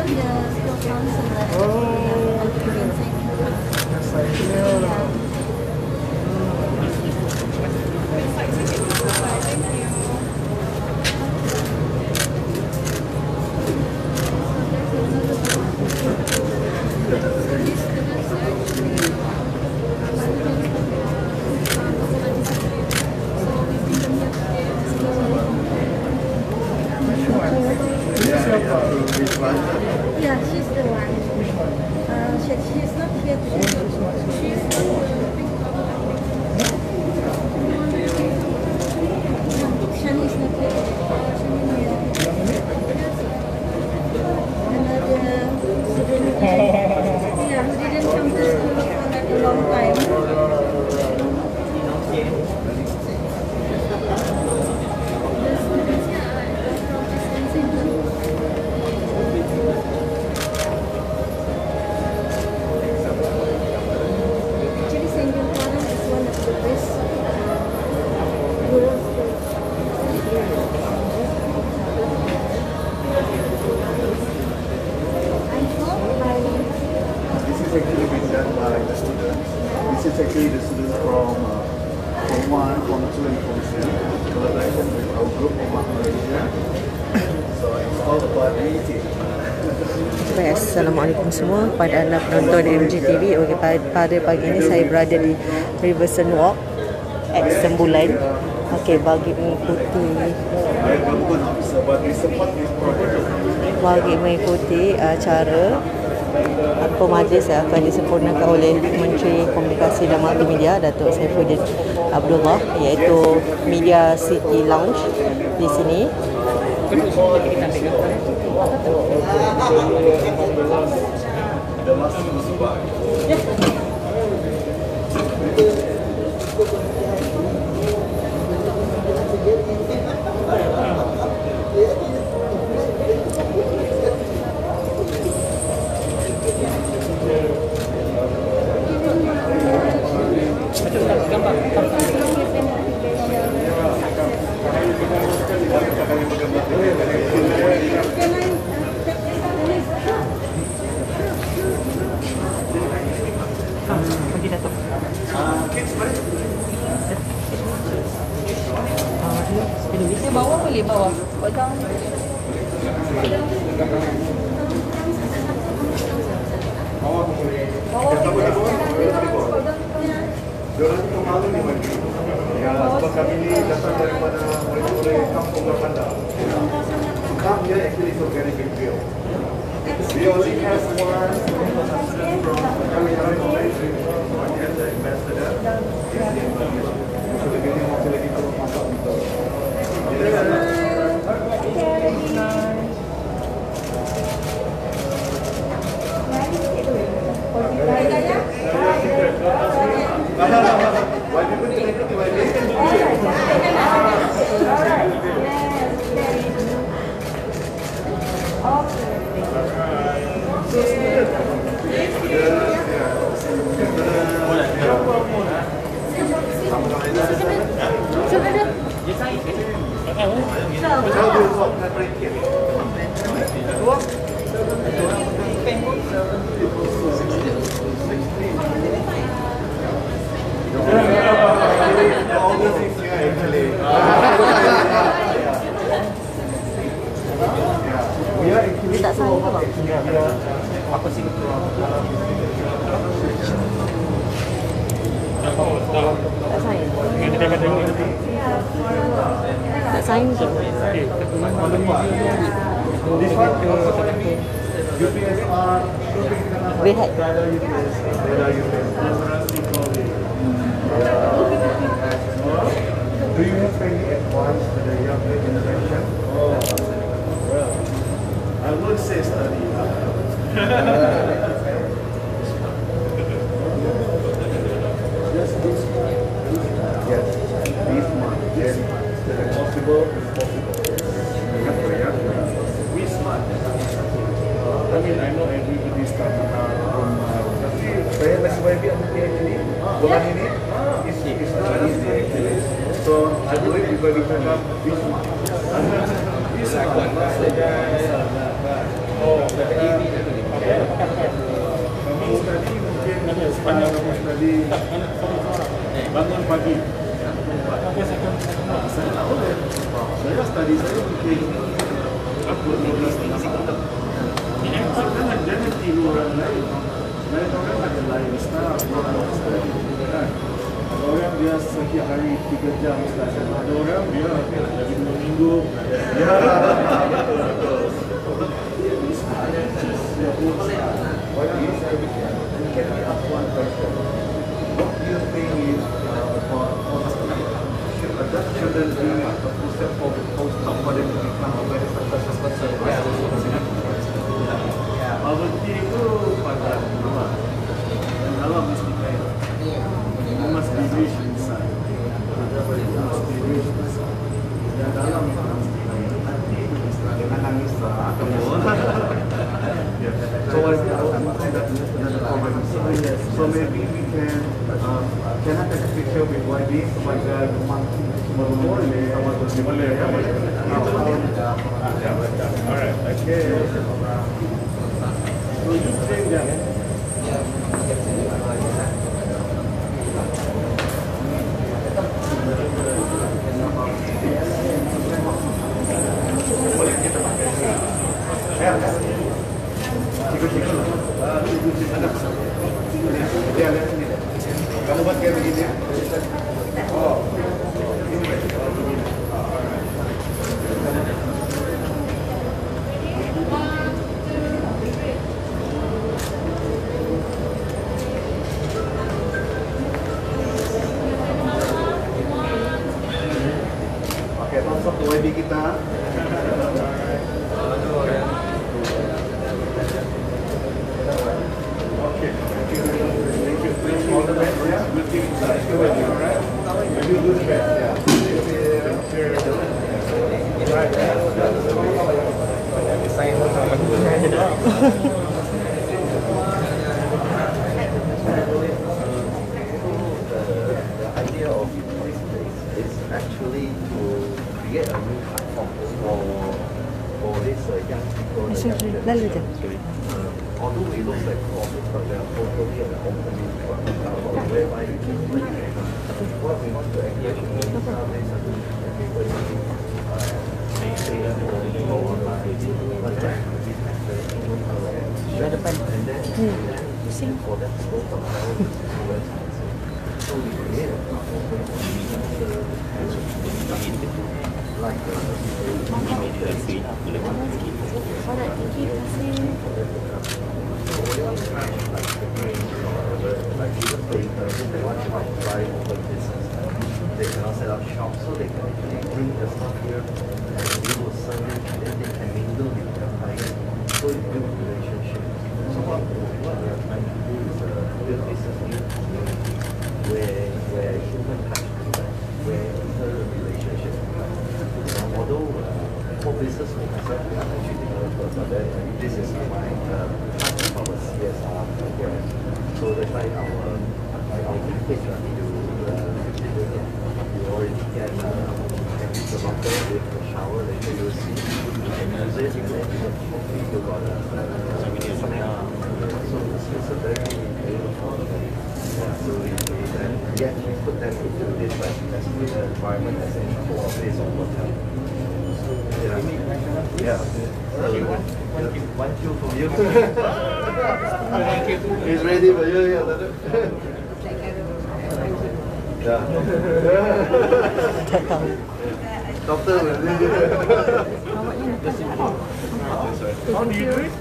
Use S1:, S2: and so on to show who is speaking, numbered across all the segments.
S1: dia school counselor.
S2: Oh,
S1: Yeah, she's the one. She's not here today. She's Shani is not here. Another student. Yeah, who didn't come to school for like a long time. Actually, Saint John is one of the best girls' schools. I hope
S3: This is actually being done by the students. This is actually the students from Form 1, Form 2, and Form 3, collaboration with our group of Malaysia. So it's all about meeting.
S2: Baik, Assalamualaikum semua pada anda penonton MGTV. Okey, pada pagi ini saya berada di Riverson Walk at Sembulan. Okey, bagi mengikuti acara atau majlis yang akan disempurnakan oleh Menteri Komunikasi dan Multimedia Datuk Saifuddin Abdullah, iaitu Media City Lounge di sini. Pergi Datuk. Bawa boleh bawa.
S3: Diorang itu malu ni bagi. Ya, sebab kami ni datang daripada murid-murid kampung Lapanda. To come here actually is a very big deal. We only have one student from kami dari Malaysia, one the ambassador. So the gini masih lagi perlu masak untuk.
S2: Dia tak sayang ke bang?
S3: Apa sih?
S2: Tak sayang? Tak sayang ke? Behat.
S3: Do you have any advice to the younger generation? I would say study hard. Just be smart. Yes, be smart. Yes, the impossible is possible. Remember, yeah? Be smart. I mean, I know everybody starting from saya masih baby untuk PhD. Bulan ini is not easy actually. So I believe if we cannot be smart. Be smart. Kami study mungkin sepanjang kami study bangun pagi. Saya tak boleh. Saya study saya mungkin upload 12 jangan tiru orang lain. Lain orang ada lain style, orang study. Ada orang dia setiap hari 3 jam study. Ada orang dia lagi 2 minggu. Can we ask one question? What do you think is shouldn't be a step forward for them to become a very successful person? Poverty itu pada bawah dan dalam mesti kaya. You must be rich inside. You must be rich inside. Dan dalam itu mesti kaya. Nanti dengan nangis So so maybe we can I take a picture with YB sebagai boleh alright okay so you think that boleh kita pakai ya, lihat sini deh. Kamu buat kayak begini ya? Oh. Oke, masuk ke WD kita.
S4: Actually to create a new platform for this young people.
S2: Lalu je.
S4: Although it looks like corporate, but they are totally an open whereby you can what we want to engage in nowadays everybody say go online, but then and then for them to go from so we create a platform like they cannot set up shops, so they can actually bring the stuff here and we will serve it and then they can mingle with their clients, so it builds relationships. So what we are trying to do is build this where human touch where inter-relationships although for business for myself, I'm actually developer, but then this is my part of our CSR program. So that's why our package you already get the bottle with the shower later you'll see and use it and then you have coffee, you got so it's a very beautiful so we put them into this like environment as a place of hotel. Yeah. One cue for you. He's ready for you. Yeah. Doctor will do it.
S3: How do you do it?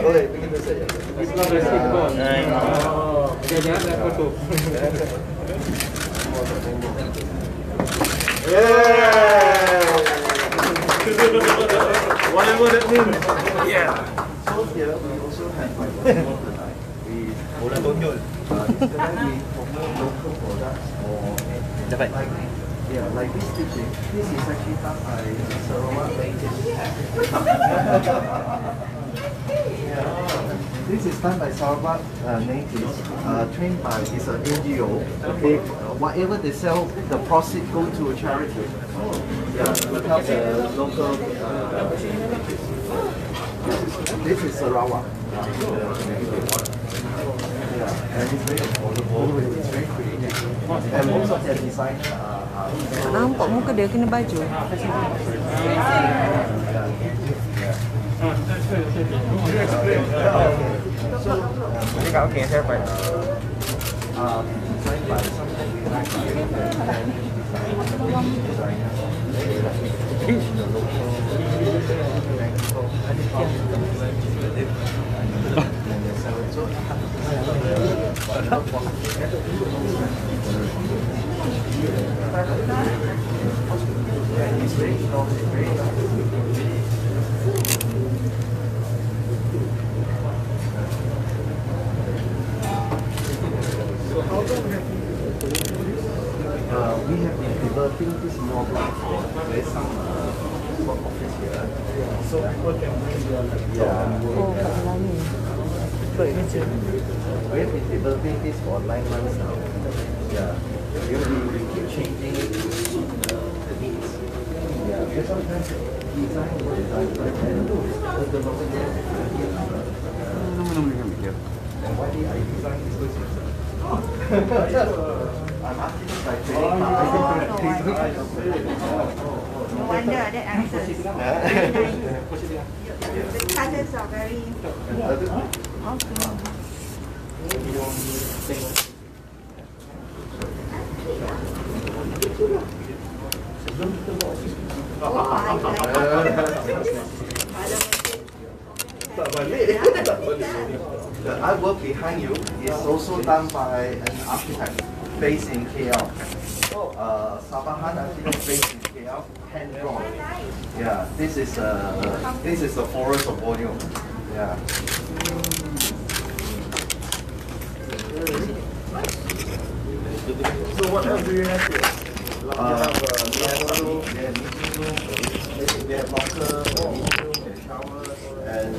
S4: Boleh, bikin saja.
S3: Jangan foto. Whatever that means. Yeah.
S4: So here we also have like we promote local products or like this teaching. This is actually done by Sarawak Native. This is done by Sarawak natives, trained by this NGO. Okay, whatever they sell, the proceeds go to a charity. Yeah, to help the local. This is Sarawak. Yeah, and it's very affordable. It's very creative, and most of their designers are.
S2: Nampak muka dia kena baju.
S5: Okay, saya baik.
S4: We have been developing this model for there's some work office here. So people can bring their
S2: Oh, kat dalam ni. Ikut kerja.
S4: We have been developing this for 9 months now. Yeah. We keep changing it to suit the needs. Yeah. Because sometimes design and the local and why did I design this question? I'm artist by training.
S1: No wonder that answers. The colors are very.
S4: The artwork behind you is also done by an architect based in KL. Sabahan architect based in KL, hand drawn. Yeah, this is the forest of Borneo. Yeah.
S3: So what else do you have here?
S4: We have meeting room, we have locker, meeting room, we have showers, and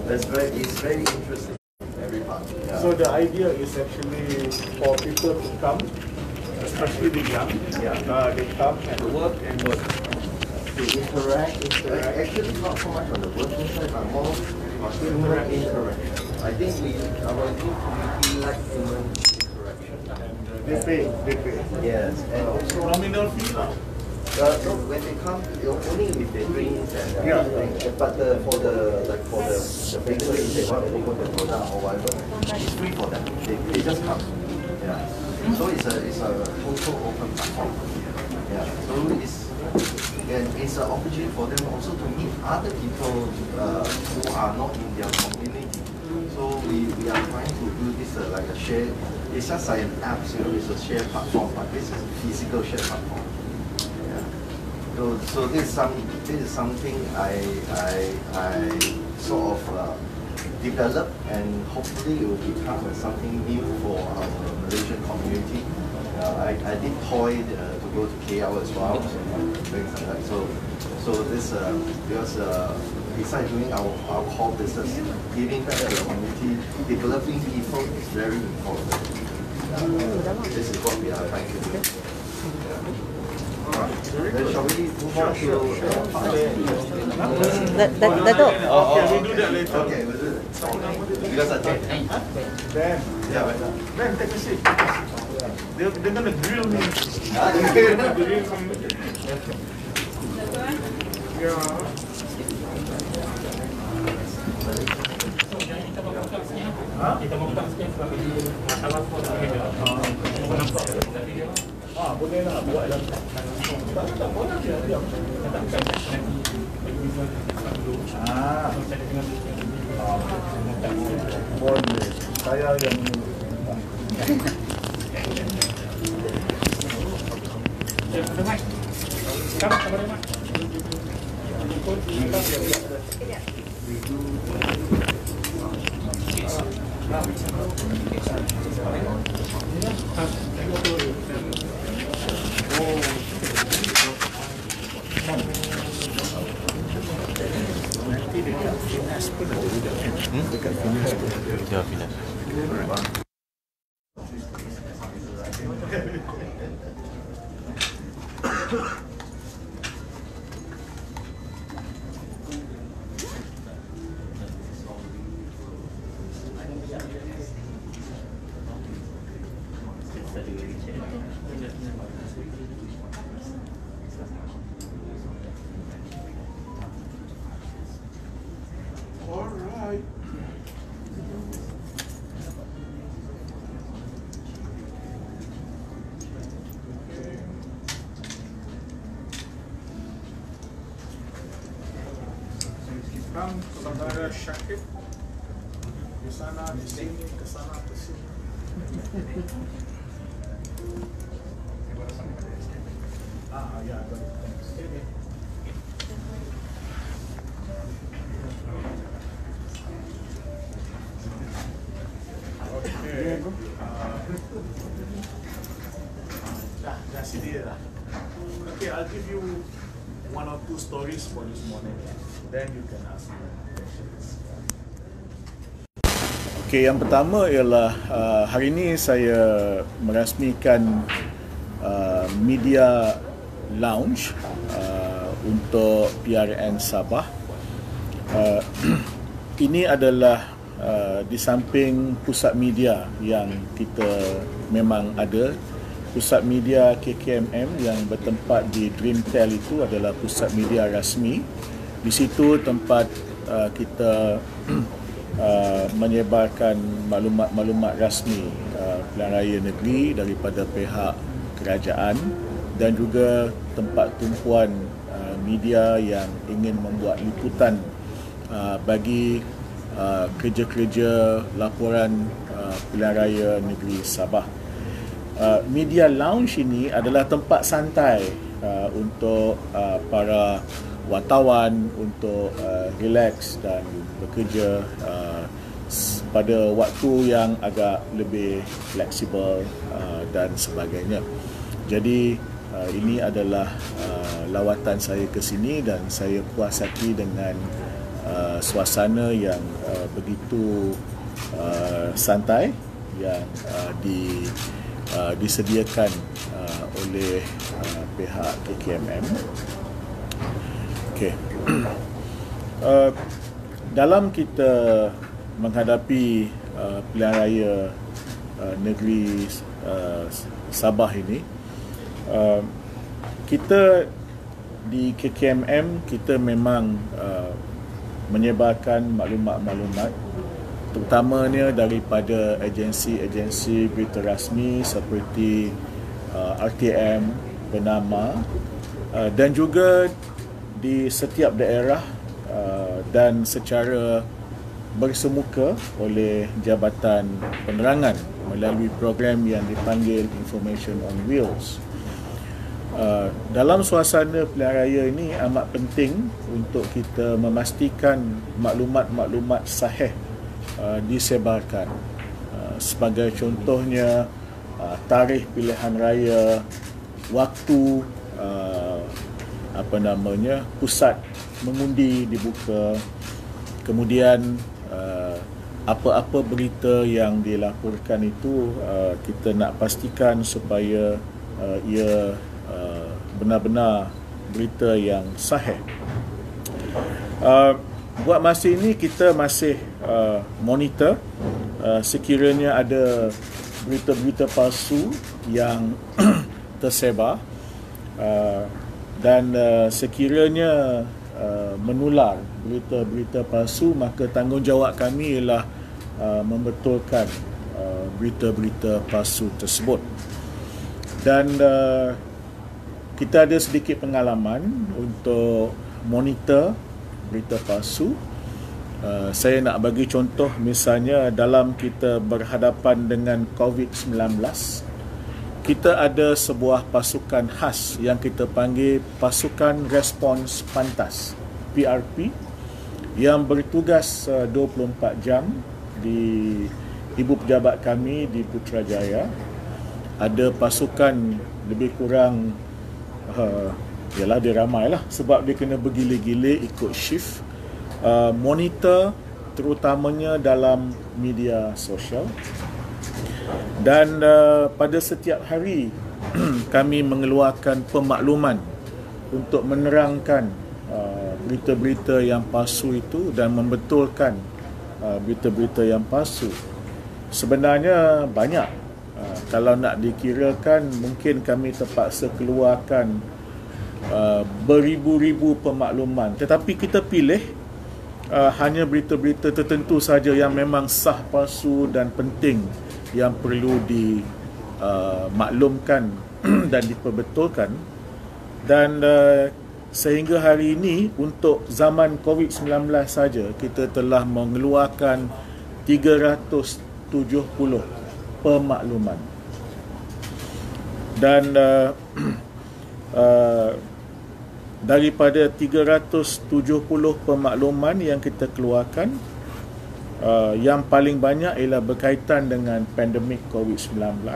S4: it's very interesting. Every part. Yeah.
S3: So the idea is actually for people to come, especially the young.
S4: Yeah.
S3: They come and work and work.
S4: They interact. Actually, not so much on the working side, but more on human interaction. I think our community like human interaction.
S3: They pay.
S4: Yes, and also
S3: Nominal fee lah.
S4: no, when they come, only with their drinks and
S3: Yeah.
S4: but for the bakery, if they want to promote the product or whatever, it's free for them. They just come. Yeah. So it's a total open platform. Yeah. So it's an opportunity for them also to meet other people who are not in their community. So we are trying to do this like a share. It's just like an app, it's a share platform, but this is a physical share platform. Yeah. So this is something I sort of develop, and hopefully it will become something new for our Malaysian community. I did toy to go to KL as well, things like that. So this because besides doing our core business, giving back to the community, developing people is very important. This is what we are trying to do. Then shall we move on to
S2: Datuk.
S3: Okay, we'll do that later.
S4: Okay, we'll do that. Because I think.
S3: Ben,
S4: Yeah,
S3: Ben, take a seat. They're gonna grill me.
S4: right.
S3: Grill somebody. Yeah.
S6: Kita mau buka sikit sebab ini masalah pun
S3: Boleh lah buat dalam. Tak boleh dia. Boleh. Saya yang
S5: Finas pun ada juga kan? Dekat Finas pun ada.
S7: Ya, Finas.
S5: Alright. Sekarang saudara Syakib di sana, di sini, ke sana, ke sini. Ya, ada di sini. Okay. Dah sini lah. Okay, I'll give you 1 or 2 stories for this morning. Then you can ask me questions. Okay, yang pertama ialah hari ini saya merasmikan media lounge untuk PRN Sabah. Ini adalah di samping pusat media yang kita memang ada. Pusat media KKMM yang bertempat di Dreamtel itu adalah pusat media rasmi. Di situ tempat kita menyebarkan maklumat-maklumat rasmi pilihan raya negeri daripada pihak kerajaan, dan juga tempat tumpuan media yang ingin membuat liputan bagi kerja-kerja laporan pilihan raya negeri Sabah. Media lounge ini adalah tempat santai untuk para wartawan untuk relax dan bekerja pada waktu yang agak lebih fleksibel dan sebagainya. Jadi ini adalah lawatan saya ke sini dan saya puas hati dengan suasana yang begitu santai yang disediakan oleh pihak KKMM. Okay. Dalam kita menghadapi pilihan raya negeri Sabah ini, kita di KKMM kita memang menyebarkan maklumat-maklumat terutamanya daripada agensi-agensi berita rasmi seperti RTM, Bernama, dan juga di setiap daerah dan secara bersemuka oleh Jabatan Penerangan melalui program yang dipanggil Information on Wheels. Dalam suasana pilihan raya ini amat penting untuk kita memastikan maklumat-maklumat sahih disebarkan. Sebagai contohnya tarikh pilihan raya, waktu pusat mengundi dibuka, kemudian apa-apa berita yang dilaporkan itu kita nak pastikan supaya ia benar-benar berita yang sahih. Buat masa ini kita masih monitor sekiranya ada berita-berita palsu yang tersebar dan sekiranya menular berita-berita palsu, maka tanggungjawab kami ialah membetulkan berita-berita palsu tersebut. Dan kita ada sedikit pengalaman untuk monitor berita palsu. Saya nak bagi contoh, misalnya dalam kita berhadapan dengan COVID-19, kita ada sebuah pasukan khas yang kita panggil Pasukan Respons Pantas, PRP, yang bertugas 24 jam di ibu pejabat kami di Putrajaya. Ada pasukan lebih kurang yalah dia ramai lah sebab dia kena bergila-gila ikut shift. monitor terutamanya dalam media sosial, dan pada setiap hari kami mengeluarkan pemakluman untuk menerangkan berita-berita yang palsu itu dan membetulkan berita-berita yang palsu. Sebenarnya banyak. Kalau nak dikirakan, mungkin kami terpaksa keluarkan beribu-ribu pemakluman, tetapi kita pilih hanya berita-berita tertentu saja yang memang sah palsu dan penting, yang perlu dimaklumkan dan diperbetulkan. Dan sehingga hari ini, untuk zaman COVID-19 saja, kita telah mengeluarkan 370 pemakluman. Dan daripada 370 pemakluman yang kita keluarkan, yang paling banyak ialah berkaitan dengan pandemik COVID-19.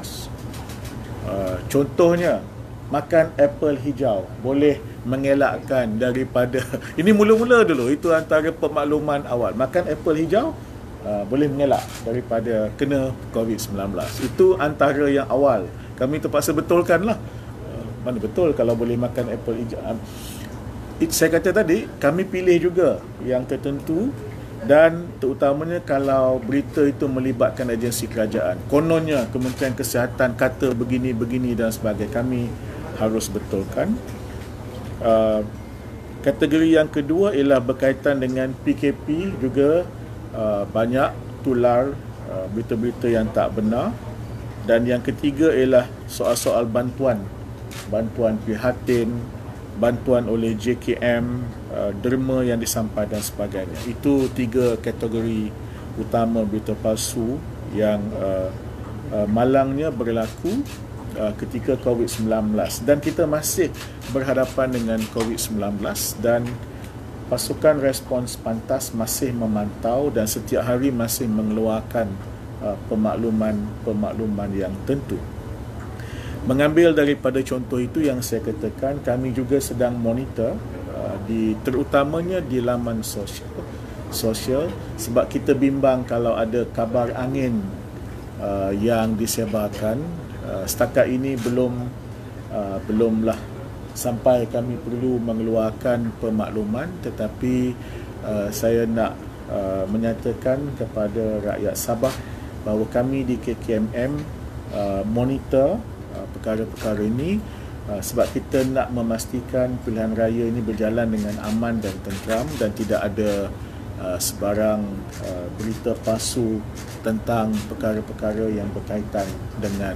S5: Contohnya, makan apple hijau boleh mengelakkan daripada ini mula-mula dulu, itu antara pemakluman awal. Makan apple hijau boleh mengelak daripada kena COVID-19. Itu antara yang awal. Kami terpaksa betulkan lah. Mana betul kalau boleh makan apple hijau. Saya kata tadi, kami pilih juga yang tertentu, dan terutamanya kalau berita itu melibatkan agensi kerajaan. Kononnya Kementerian Kesihatan kata begini-begini dan sebagainya, kami harus betulkan. Kategori yang kedua ialah berkaitan dengan PKP, juga banyak tular berita-berita yang tak benar. Dan yang ketiga ialah soal-soal bantuan prihatin, bantuan oleh JKM, derma yang disampai dan sebagainya. Itu 3 kategori utama berita palsu yang malangnya berlaku ketika COVID-19, dan kita masih berhadapan dengan COVID-19, dan pasukan respons pantas masih memantau dan setiap hari masih mengeluarkan pemakluman yang tentu. Mengambil daripada contoh itu yang saya katakan, kami juga sedang monitor terutamanya di laman sosial, sebab kita bimbang kalau ada kabar angin yang disebarkan. Setakat ini belumlah sampai kami perlu mengeluarkan pemakluman, tetapi saya nak menyatakan kepada rakyat Sabah bahawa kami di KKMM monitor perkara-perkara ini, sebab kita nak memastikan pilihan raya ini berjalan dengan aman dan tenteram, dan tidak ada sebarang berita palsu tentang perkara-perkara yang berkaitan dengan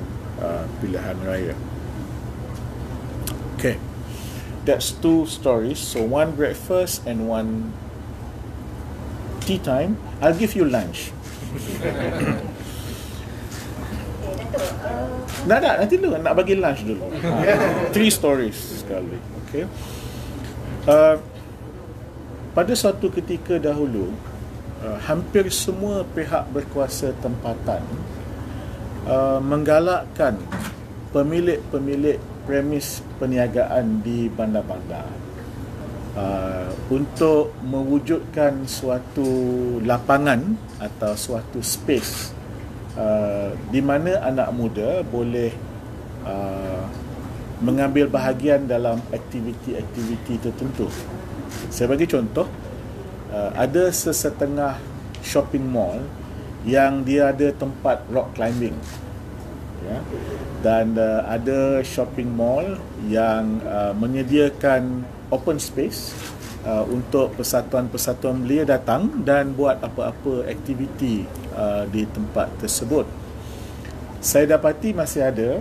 S5: pilihan raya. Okay, that's 2 stories. So 1 breakfast and 1 tea time. I'll give you lunch. Nanti dulu nak bagi lunch dulu. 3 stories sekali. Okay. Pada suatu ketika dahulu, hampir semua pihak berkuasa tempatan menggalakkan pemilik premis perniagaan di bandar-bandar untuk mewujudkan suatu lapangan atau suatu space di mana anak muda boleh mengambil bahagian dalam aktiviti-aktiviti tertentu. Saya bagi contoh, ada sesetengah shopping mall yang dia ada tempat rock climbing, ya, dan ada shopping mall yang menyediakan open space untuk persatuan-persatuan belia datang dan buat apa-apa aktiviti di tempat tersebut. Saya dapati masih ada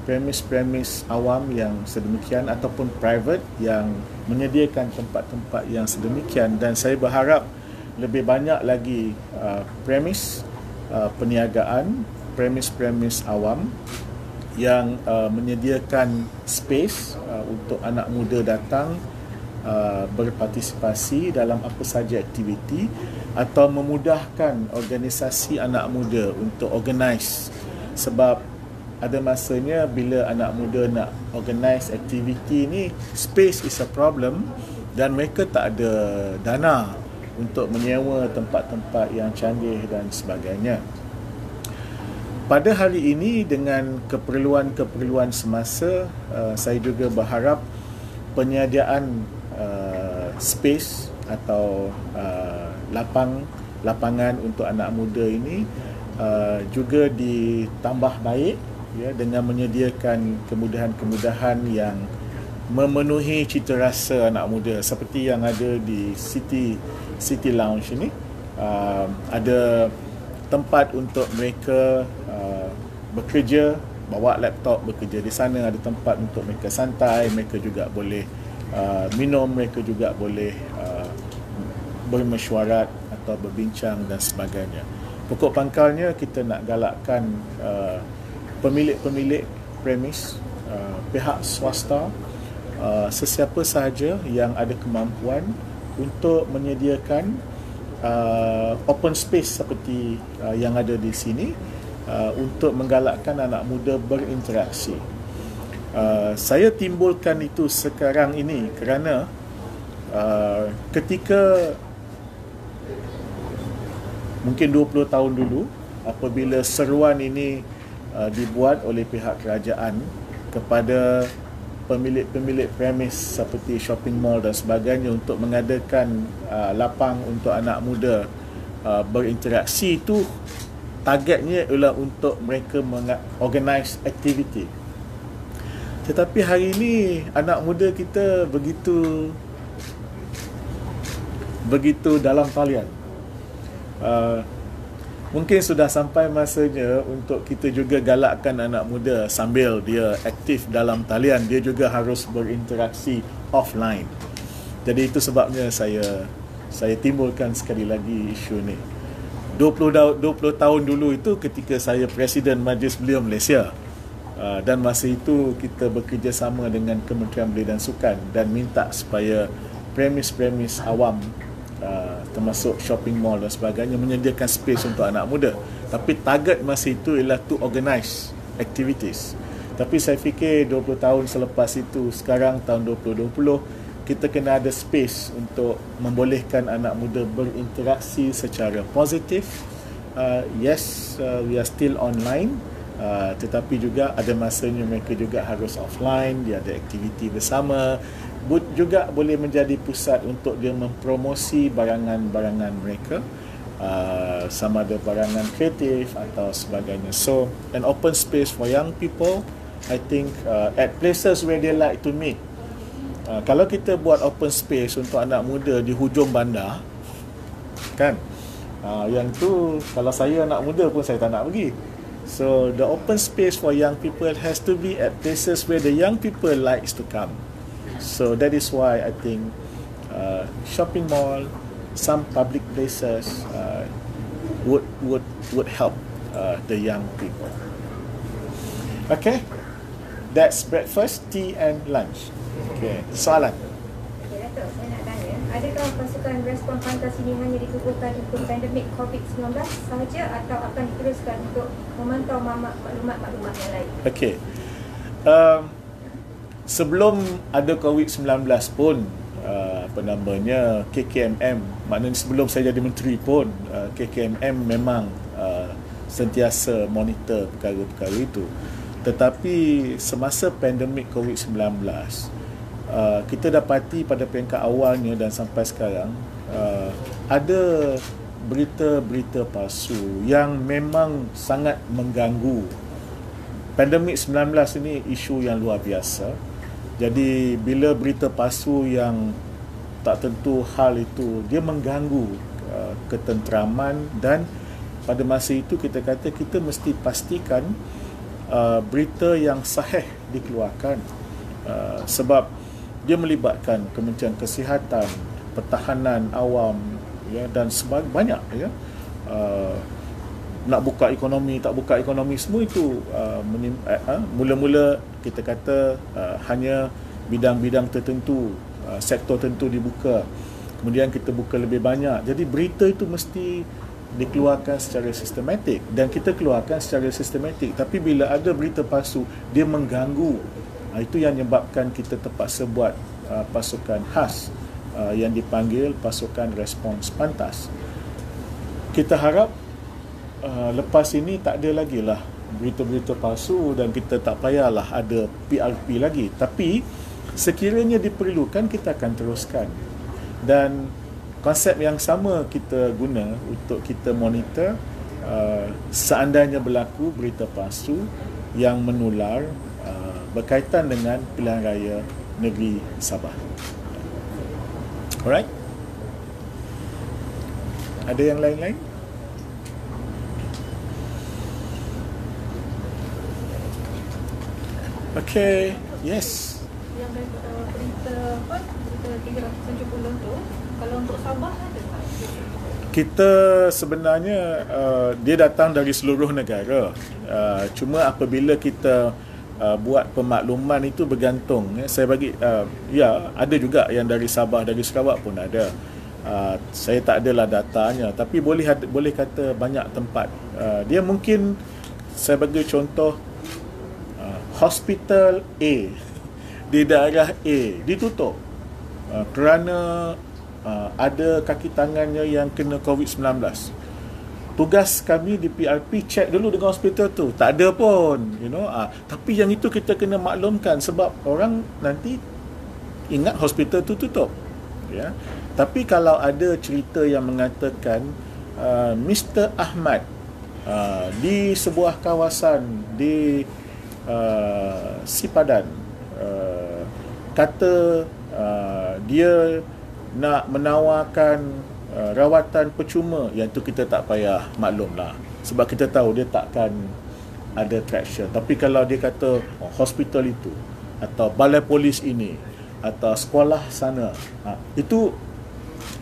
S5: premis-premis awam yang sedemikian ataupun private yang menyediakan tempat-tempat yang sedemikian, dan saya berharap lebih banyak lagi premis perniagaan, premis-premis awam yang menyediakan space untuk anak muda datang berpartisipasi dalam apa saja aktiviti, atau memudahkan organisasi anak muda untuk organize. Sebab ada masanya bila anak muda nak organize aktiviti ni, space is a problem dan mereka tak ada dana untuk menyewa tempat-tempat yang canggih dan sebagainya. Pada hari ini dengan keperluan-keperluan semasa, saya juga berharap penyediaan space atau lapangan untuk anak muda ini juga ditambah baik, ya, dengan menyediakan kemudahan-kemudahan yang memenuhi cita rasa anak muda seperti yang ada di City Lounge ini. Ada tempat untuk mereka bekerja, bawa laptop bekerja di sana. Ada tempat untuk mereka santai, mereka juga boleh minum, mereka juga boleh bermesyuarat atau berbincang dan sebagainya. Pokok pangkalnya kita nak galakkan pemilik-pemilik premis, pihak swasta, sesiapa sahaja yang ada kemampuan untuk menyediakan open space seperti yang ada di sini untuk menggalakkan anak muda berinteraksi. Saya timbulkan itu sekarang ini kerana ketika mungkin 20 tahun dulu, apabila seruan ini dibuat oleh pihak kerajaan kepada pemilik-pemilik premis seperti shopping mall dan sebagainya untuk mengadakan lapang untuk anak muda berinteraksi, itu targetnya ialah untuk mereka organize activity. Tetapi hari ini anak muda kita begitu dalam talian. Mungkin sudah sampai masanya untuk kita juga galakkan anak muda sambil dia aktif dalam talian, dia juga harus berinteraksi offline. Jadi itu sebabnya saya timbulkan sekali lagi isu ni. 20 tahun dulu itu ketika saya Presiden Majlis Belia Malaysia, dan masa itu kita bekerjasama dengan Kementerian Belia dan Sukan dan minta supaya premis-premis awam, termasuk shopping mall dan sebagainya, menyediakan space untuk anak muda. Tapi target masa itu ialah to organize activities. Tapi saya fikir 20 tahun selepas itu, sekarang tahun 2020, kita kena ada space untuk membolehkan anak muda berinteraksi secara positif. Yes, we are still online, tetapi juga ada masanya mereka juga harus offline, dia ada aktiviti bersama. Juga boleh menjadi pusat untuk dia mempromosi barangan-barangan mereka, sama ada barangan kreatif atau sebagainya. So, an open space for young people, I think at places where they like to meet. Kalau kita buat open space untuk anak muda di hujung bandar, kan, yang tu kalau saya anak muda pun saya tak nak pergi. So, the open space for young people has to be at places where the young people likes to come. So that is why I think shopping mall, some public places would help the young people. Okay, that's breakfast, tea and lunch. Okay, soalan.
S1: Okay, Datuk, saya nak tanya, adakah pasukan respon pantas ini hanya ditubuhkan untuk pandemik COVID-19 sahaja atau akan diteruskan untuk memantau maklumat-maklumat yang lain?
S5: Okay. Sebelum ada COVID-19 pun, KKMM, maknanya sebelum saya jadi menteri pun, KKMM memang sentiasa monitor perkara-perkara itu. Tetapi semasa pandemik COVID-19, kita dapati pada peringkat awalnya dan sampai sekarang, ada berita-berita palsu yang memang sangat mengganggu. Pandemik 19 ini isu yang luar biasa. Jadi bila berita palsu yang tak tentu hal itu, dia mengganggu ketenteraman, dan pada masa itu kita kata kita mesti pastikan berita yang sahih dikeluarkan, sebab dia melibatkan Kementerian Kesihatan, Pertahanan Awam, ya, dan banyak, ya. Nak buka ekonomi, tak buka ekonomi, semua itu mula-mula kita kata hanya bidang-bidang tertentu, sektor tertentu dibuka, kemudian kita buka lebih banyak. Jadi berita itu mesti dikeluarkan secara sistematik, dan kita keluarkan secara sistematik. Tapi bila ada berita palsu, dia mengganggu. Itu yang menyebabkan kita terpaksa buat pasukan khas yang dipanggil pasukan respons pantas. Kita harap lepas ini tak ada lagi lah berita-berita palsu dan kita tak payahlah ada PRP lagi. Tapi sekiranya diperlukan, kita akan teruskan. Dan konsep yang sama kita guna untuk kita monitor seandainya berlaku berita palsu yang menular berkaitan dengan pilihan raya negeri Sabah. Alright? Ada yang lain-lain? Okay, yes.
S7: Yang daripada berita apa? Berita 370 tu, kalau untuk Sabah ada tak?
S5: Kita sebenarnya dia datang dari seluruh negara. Cuma apabila kita buat pemakluman itu bergantung. Saya bagi ada juga yang dari Sabah, dari Sarawak pun ada. Saya tak adalah datanya, tapi boleh kata banyak tempat. Dia mungkin, saya bagi contoh, hospital A di daerah A ditutup kerana ada kaki tangannya yang kena COVID-19. Tugas kami di PRP check dulu dengan hospital tu, tak ada pun, tapi yang itu kita kena maklumkan sebab orang nanti ingat hospital tu tutup, ya. Tapi kalau ada cerita yang mengatakan Mr. Ahmad di sebuah kawasan di Sipadan kata dia nak menawarkan rawatan percuma, yang tu kita tak payah maklumlah sebab kita tahu dia takkan ada traction. Tapi kalau dia kata hospital itu atau balai polis ini atau sekolah sana, itu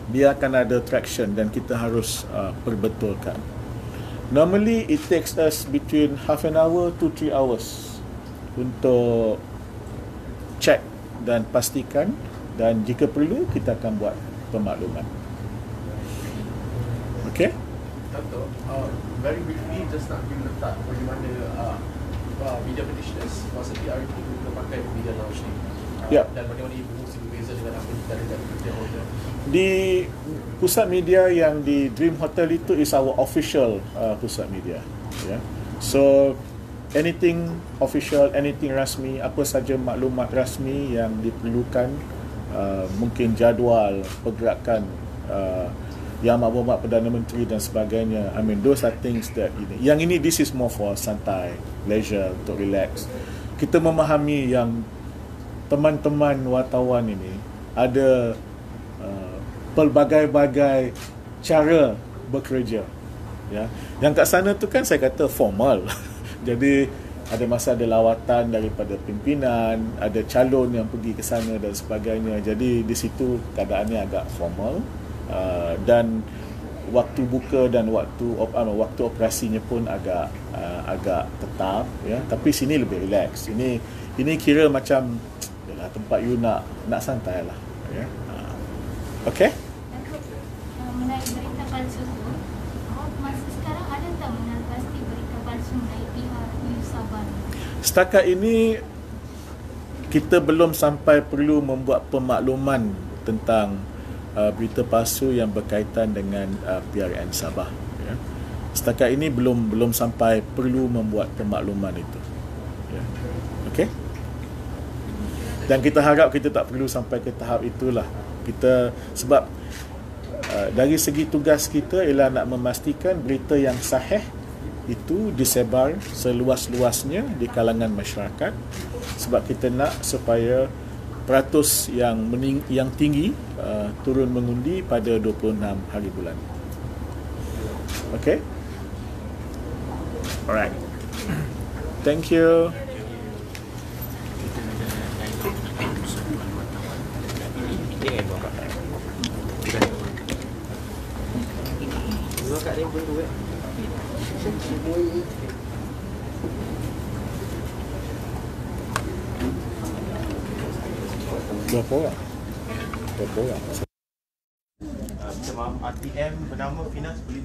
S5: dia akan ada traction dan kita harus perbetulkan. Normally it takes us between half an hour to 3 hours untuk check dan pastikan, dan jika perlu kita akan buat pemakluman. Okay?
S8: Dato', very briefly just nak bagi letak bagaimana media practitioners masa PRP kita pakai media launch ni. Dan bagaimana ibu mesti berbeza dengan apa yang kita ada di Dream Hotel.
S5: Di pusat media yang di Dream Hotel itu is our official pusat media. Yeah. So anything official, anything rasmi, apa saja maklumat rasmi yang diperlukan, mungkin jadual pergerakan Yang Maklumat Perdana Menteri dan sebagainya. I mean, those are things that yang ini, this is more for santai, leisure, untuk relax. Kita memahami yang teman-teman wartawan ini ada pelbagai-bagai cara bekerja, ya. Yang kat sana tu kan saya kata formal. Jadi ada masa ada lawatan daripada pimpinan, ada calon yang pergi ke sana dan sebagainya. Jadi di situ keadaannya agak formal, dan waktu buka dan waktu operasinya pun agak tetap, ya. Tapi sini lebih relax. Ini kira macam yalah, tempat you nak santai lah, ya. Okey.
S9: Mengenai berita palsu tu, masa sekarang ada tak mengenal pasti berita palsu mengenai pihak News Sabah?
S5: Setakat ini kita belum sampai perlu membuat pemakluman tentang berita palsu yang berkaitan dengan PRN Sabah, ya. Setakat ini belum sampai perlu membuat pemakluman itu, ya. Okey. Dan kita harap kita tak perlu sampai ke tahap itulah. Kita sebab dari segi tugas kita ialah nak memastikan berita yang sahih itu disebar seluas-luasnya di kalangan masyarakat, sebab kita nak supaya peratus yang tinggi turun mengundi pada 26 hari bulan. Okay? Alright. Thank you. Berapa orang?
S10: Minta maaf, RTM bernama Finas boleh